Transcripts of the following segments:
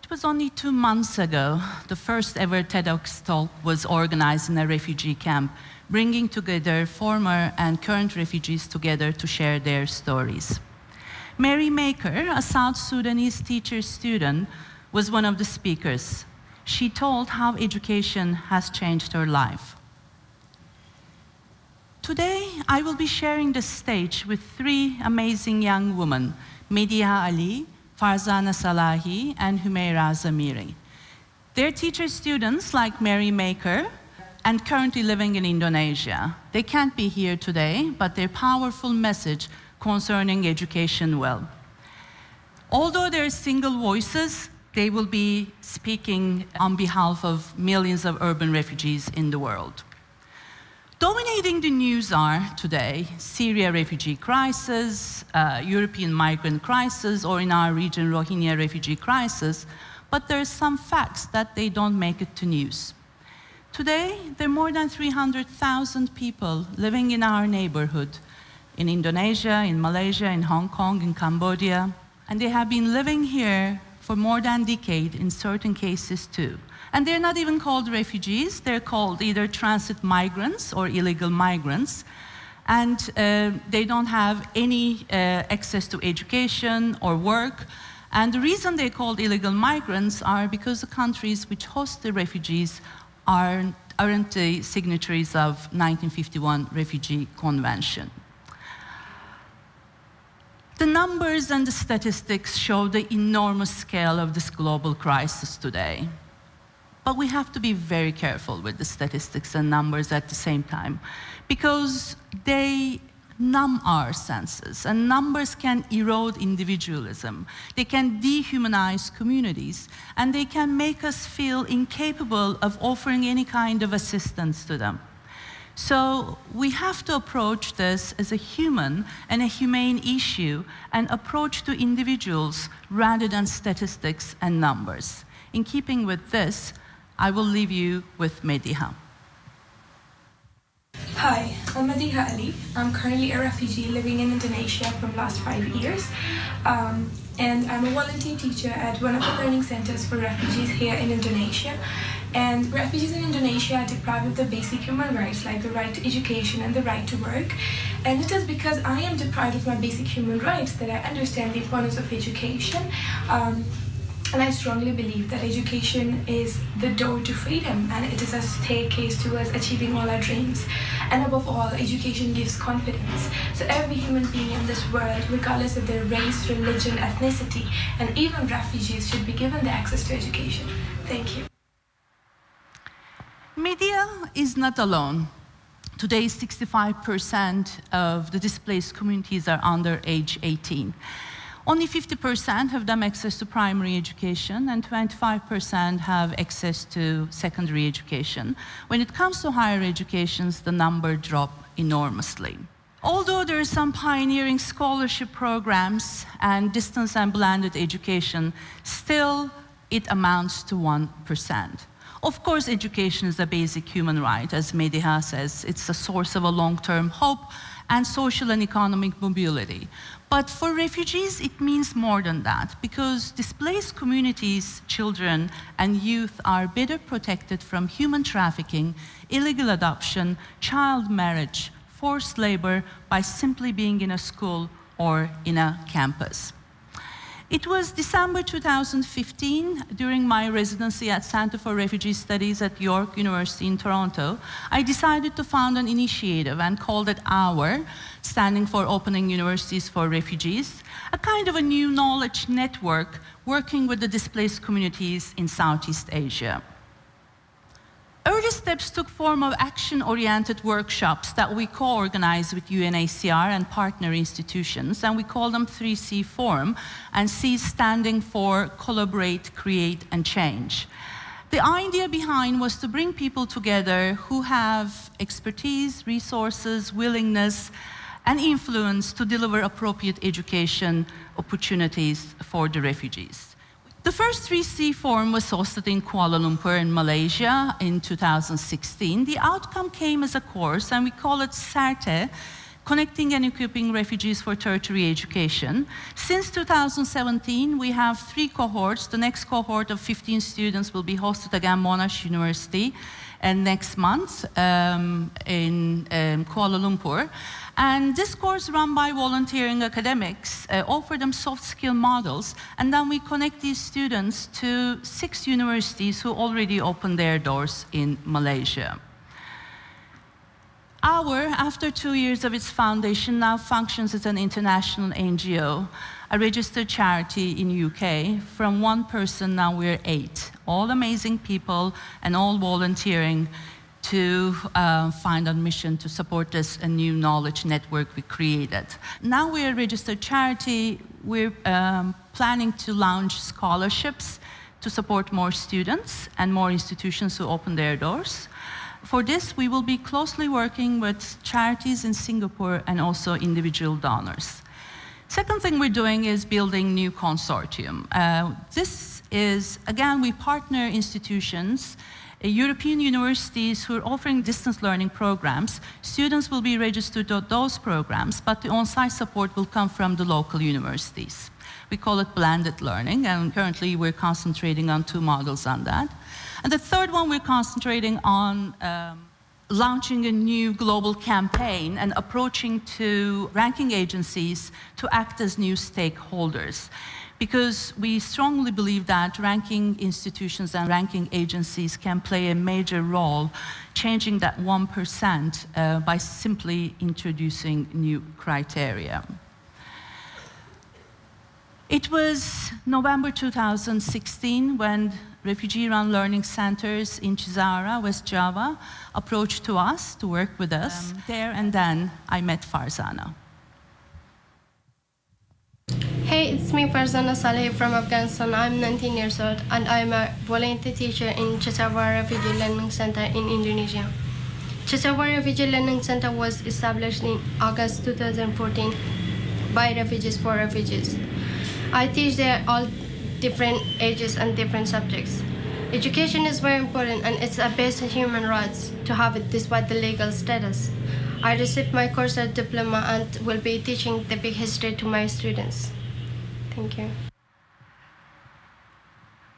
It was only 2 months ago, the first ever TEDx talk was organized in a refugee camp, bringing together former and current refugees together to share their stories. Mary Maker, a South Sudanese teacher student, was one of the speakers. She told how education has changed her life. Today, I will be sharing the stage with 3 amazing young women, Mediha Ali, Farzana Salahi, and Myra Zamiri. They're teacher students like Mary Maker and currently living in Indonesia. They can't be here today, but their powerful message concerning education will. Although they're single voices, they will be speaking on behalf of millions of urban refugees in the world. Dominating the news are today Syria refugee crisis, European migrant crisis, or in our region, Rohingya refugee crisis, but there are some facts that they don't make it to news. Today, there are more than 300,000 people living in our neighborhood, in Indonesia, in Malaysia, in Hong Kong, in Cambodia, and they have been living here for more than a decade in certain cases too. And they're not even called refugees, they're called either transit migrants or illegal migrants. And they don't have any access to education or work. And the reason they're called illegal migrants are because the countries which host the refugees aren't the signatories of 1951 Refugee Convention. The numbers and the statistics show the enormous scale of this global crisis today. But we have to be very careful with the statistics and numbers at the same time, because they numb our senses, and numbers can erode individualism. They can dehumanize communities, and they can make us feel incapable of offering any kind of assistance to them. So we have to approach this as a human and a humane issue, and approach to individuals rather than statistics and numbers. In keeping with this, I will leave you with Mediha. Hi, I'm Mediha Ali. I'm currently a refugee living in Indonesia for the last 5 years. And I'm a volunteer teacher at one of the learning centers for refugees here in Indonesia. And refugees in Indonesia are deprived of the basic human rights like the right to education and the right to work. And it is because I am deprived of my basic human rights that I understand the importance of education. And I strongly believe that education is the door to freedom, and it is a staircase towards achieving all our dreams. And above all, education gives confidence. So every human being in this world, regardless of their race, religion, ethnicity, and even refugees, should be given the access to education. Thank you. Media is not alone. Today, 65% of the displaced communities are under age 18. Only 50% of them access to primary education, and 25% have access to secondary education. When it comes to higher education, the number drops enormously. Although there are some pioneering scholarship programs and distance and blended education, still it amounts to 1%. Of course, education is a basic human right. As Mediha says, it's a source of a long-term hope and social and economic mobility. But for refugees, it means more than that, because displaced communities, children, and youth are better protected from human trafficking, illegal adoption, child marriage, forced labor by simply being in a school or in a campus. It was December 2015, during my residency at Center for Refugee Studies at York University in Toronto, I decided to found an initiative and called it OUR, standing for Opening Universities for Refugees, a kind of a new knowledge network working with the displaced communities in Southeast Asia. Early steps took form of action-oriented workshops that we co-organized with UNHCR and partner institutions, and we call them 3C Forum, and C standing for Collaborate, Create, and Change. The idea behind was to bring people together who have expertise, resources, willingness, and influence to deliver appropriate education opportunities for the refugees. The first 3C Forum was hosted in Kuala Lumpur in Malaysia in 2016. The outcome came as a course, and we call it CERTE, connecting and equipping refugees for tertiary education. Since 2017, we have 3 cohorts. The next cohort of 15 students will be hosted again at Monash University and next month in Kuala Lumpur. And this course run by volunteering academics offer them soft skill models, and then we connect these students to 6 universities who already opened their doors in Malaysia. After 2 years of its foundation, now functions as an international NGO, a registered charity in UK. From 1 person, now we're 8. All amazing people and all volunteering to find a mission to support this a new knowledge network we created. Now we're a registered charity. We're planning to launch scholarships to support more students and more institutions who open their doors. For this, we will be closely working with charities in Singapore and also individual donors. Second thing we're doing is building new consortium. This is, again, we partner institutions, European universities who are offering distance learning programs. Students will be registered to those programs, but the on-site support will come from the local universities. We call it blended learning, and currently we're concentrating on 2 models on that. And the third one, we're concentrating on launching a new global campaign and approaching to ranking agencies to act as new stakeholders. Because we strongly believe that ranking institutions and ranking agencies can play a major role changing that 1% by simply introducing new criteria. It was November 2016 when refugee-run learning centers in Chisara, West Java, approached to us to work with us. There and then I met Farzana. Hey, it's me Farzana Saleh from Afghanistan. I'm 19 years old and I'm a volunteer teacher in Chisara Refugee Learning Center in Indonesia. Chisara Refugee Learning Center was established in August 2014 by Refugees for Refugees. I teach there all different ages and different subjects. Education is very important and it's a basic human rights to have it despite the legal status. I received my course at diploma and will be teaching the big history to my students. Thank you.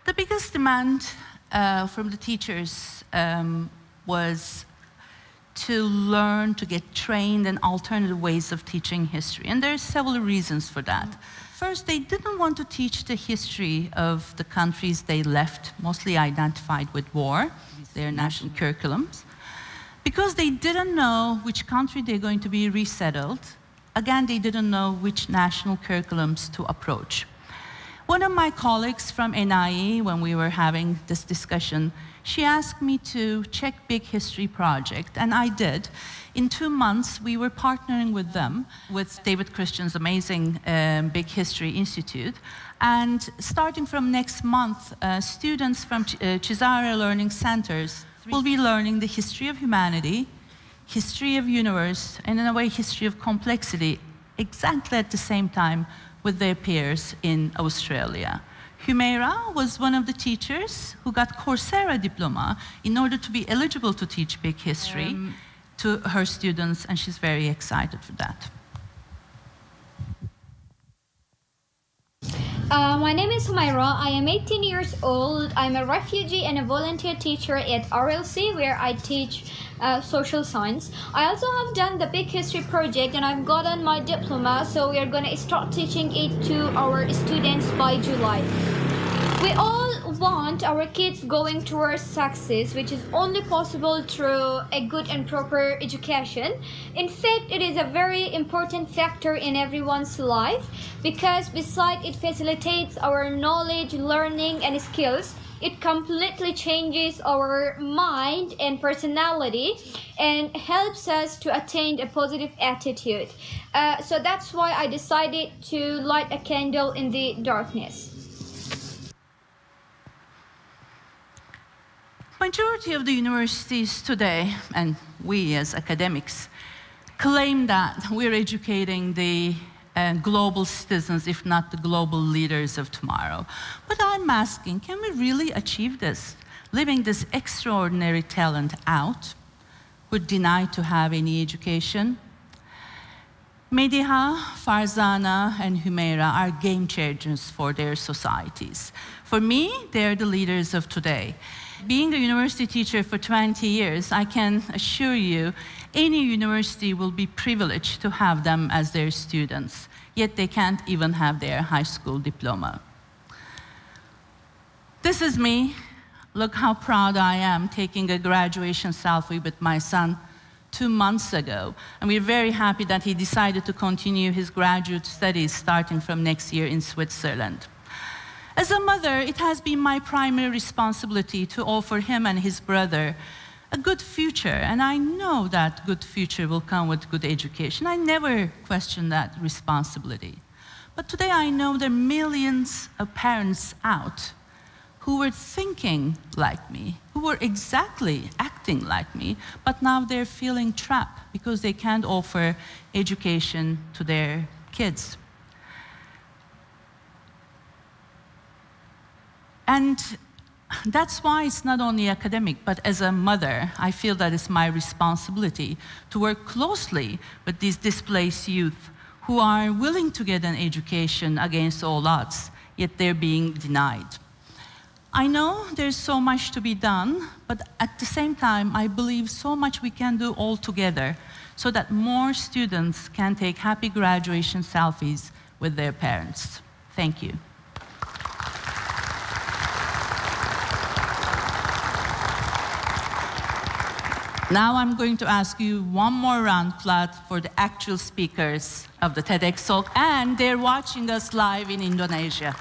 The biggest demand from the teachers was to learn, to get trained in alternative ways of teaching history. And there are several reasons for that. First, they didn't want to teach the history of the countries they left, mostly identified with war, their national curriculums, because they didn't know which country they're going to be resettled. Again, they didn't know which national curriculums to approach. One of my colleagues from NIE, when we were having this discussion, she asked me to check Big History Project, and I did. In 2 months, we were partnering with them, with David Christian's amazing Big History Institute. And starting from next month, students from Chisara Learning Centers will be learning the history of humanity, history of universe, and in a way, history of complexity, exactly at the same time with their peers in Australia. Myra was one of the teachers who got Coursera diploma in order to be eligible to teach Big History to her students, and she's very excited for that. My name is Myra. I am 18 years old. I'm a refugee and a volunteer teacher at RLC, where I teach social science. I also have done the Big History Project and I've gotten my diploma, so we are going to start teaching it to our students by July. We all want our kids going towards success, which is only possible through a good and proper education. In fact, it is a very important factor in everyone's life because besides it facilitates our knowledge, learning, and skills, it completely changes our mind and personality and helps us to attain a positive attitude. So that's why I decided to light a candle in the darkness. Majority of the universities today, and we as academics, claim that we're educating the global citizens, if not the global leaders of tomorrow. But I'm asking, can we really achieve this, leaving this extraordinary talent out, who are denied to have any education? Mediha, Farzana, and Myra are game changers for their societies. For me, they're the leaders of today. Being a university teacher for 20 years, I can assure you, any university will be privileged to have them as their students, yet they can't even have their high school diploma. This is me. Look how proud I am taking a graduation selfie with my son 2 months ago. And we're very happy that he decided to continue his graduate studies starting from next year in Switzerland. As a mother, it has been my primary responsibility to offer him and his brother a good future. And I know that good future will come with good education. I never question that responsibility. But today I know there are millions of parents out who were thinking like me, who were exactly acting like me, but now they're feeling trapped because they can't offer education to their kids. And that's why it's not only academic, but as a mother, I feel that it's my responsibility to work closely with these displaced youth who are willing to get an education against all odds, yet they're being denied. I know there's so much to be done, but at the same time, I believe so much we can do all together so that more students can take happy graduation selfies with their parents. Thank you. Now I'm going to ask you one more round flat for the actual speakers of the TEDx talk, and they're watching us live in Indonesia.